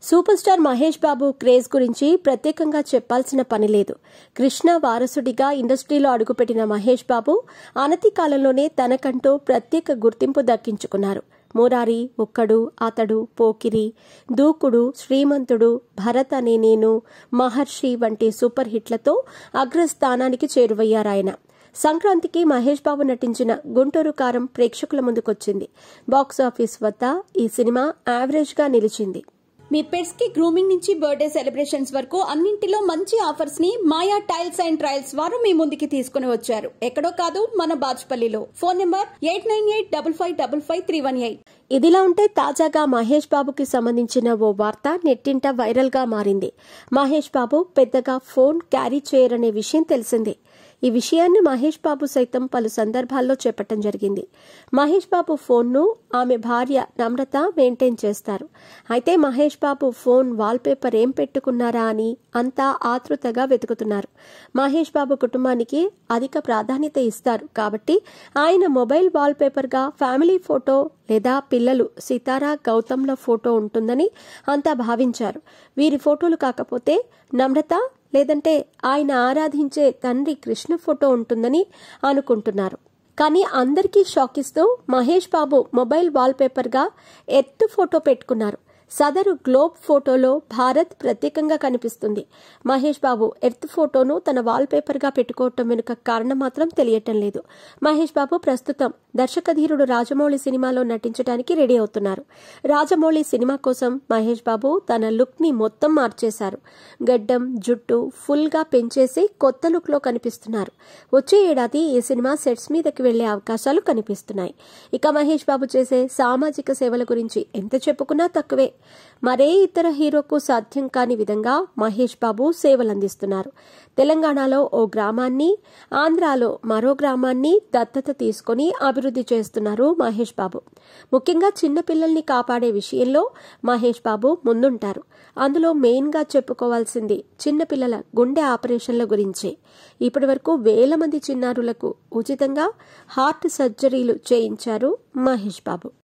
Super star Mahesh Babu craze గురించి ప్రత్యేకంగా చెప్పాల్సిన పని లేదు. కృష్ణ వారసుడిగా ఇండస్ట్రీలో అడుగుపెట్టిన మహేష్ బాబు అనతి కాలంలోనే తనకంటూ ప్రత్యేక గుర్తింపు దక్కించుకున్నారు. మురారి, ఒక్కడు, అతడు, పోకిరి, దూకుడు, శ్రీమంతుడు, భరత్ అనే నేను, మహర్షి వంటి సూపర్ హిట్లతో అగ్రస్థానానికి చేరువయ్యారాయన. సంక్రాంతికి మహేష్ బాబు నటించిన గుంటూరు కారం ప్రేక్షకుల ముందుకొచ్చింది. బాక్సాఫీస్ వద్ద ఈ సినిమా యావరేజ్ గా నిలిచింది. మీ పెట్స్ కి గ్రూమింగ్ నుంచి బర్త్డే సెలబ్రేషన్స్ వరకు అన్నింటిలో మంచి ఆఫర్స్ ని మాయా టైల్స్ అండ్ ట్రయల్స్ వారు మీ ముందుకి తీసుకుని వచ్చారు. ఎక్కడో కాదు, మన బాజ్పల్లిలో. Phone number 8985555318. ఇదిలా ఉంటే తాజాగా మహేష్ బాబుకి సంబంధించిన ఓ వార్త నెట్టింట వైరల్ గా మారింది. మహేష్ బాబు పెద్దగా ఫోన్ క్యారీ చేయరనే విషయం తెలిసిందే. ఈ విషయాన్ని మహేష్ బాబు సైతం పలు సందర్భాల్లో చెప్పటం జరిగింది. మహేష్ బాబు ఫోన్ను ఆమె భార్య నమ్రత మెయింటైన్ చేస్తారు. అయితే మహేష్ బాబు ఫోన్ వాల్పేపర్ ఏం పెట్టుకున్నారా అని అంతా ఆతృతగా వెతుకుతున్నారు. మహేష్ బాబు కుటుంబానికి అధిక ప్రాధాన్యత ఇస్తారు కాబట్టి ఆయన మొబైల్ వాల్పేపర్ గా ఫ్యామిలీ ఫోటో లేదా పిల్లలు సితారా, గౌతమ్ల ఫోటో ఉంటుందని అంతా భావించారు. వీరి ఫోటోలు కాకపోతే నమ్రత లేదంటే ఆయన ఆరాధించే తండ్రి కృష్ణ ఫోటో ఉంటుందని అనుకుంటున్నారు. కానీ అందరికీ షాక్ ఇస్తూ మహేష్ బాబు మొబైల్ వాల్పేపర్ గా ఎర్త్ ఫోటో పెట్టుకున్నారు. సదరు గ్లోబ్ ఫోటోలో భారత్ ప్రత్యేకంగా కనిపిస్తుంది. మహేష్ బాబు ఎర్త్ ఫోటోను తన వాల్పేపర్ గా పెట్టుకోవటం వెనుక కారణం మాత్రం తెలియటం లేదు. మహేష్ బాబు ప్రస్తుతం దర్శకధీరుడు రాజమౌళి సినిమాలో నటించడానికి రెడీ అవుతున్నారు. రాజమౌళి సినిమా కోసం మహేష్ బాబు తన లుక్ ని మొత్తం మార్చేశారు. గడ్డం, జుట్టు ఫుల్ గా పెంచేసి కొత్త లుక్ లో కనిపిస్తున్నారు. వచ్చే ఏడాది ఈ సినిమా సెట్స్ మీదకి వెళ్లే అవకాశాలు కనిపిస్తున్నాయి. ఇక మహేష్ బాబు చేసే సామాజిక సేవల గురించి ఎంత చెప్పుకున్నా తక్కువే. మరే ఇతర హీరోకు సాధ్యం కాని విధంగా మహేష్ బాబు సేవలందిస్తున్నారు. తెలంగాణలో ఓ గ్రామాన్ని, ఆంధ్రాలో మరో గ్రామాన్ని దత్తత తీసుకుని అభివృద్ధి చేస్తున్నారు మహేష్ బాబు. ముఖ్యంగా చిన్నపిల్లల్ని కాపాడే విషయంలో మహేష్ బాబు ముందుంటారు. అందులో మెయిన్ గా చెప్పుకోవాల్సింది చిన్నపిల్లల గుండె ఆపరేషన్ల గురించే. ఇప్పటి వరకు 1000 మంది చిన్నారులకు ఉచితంగా హార్ట్ సర్జరీలు చేయించారు మహేష్ బాబు.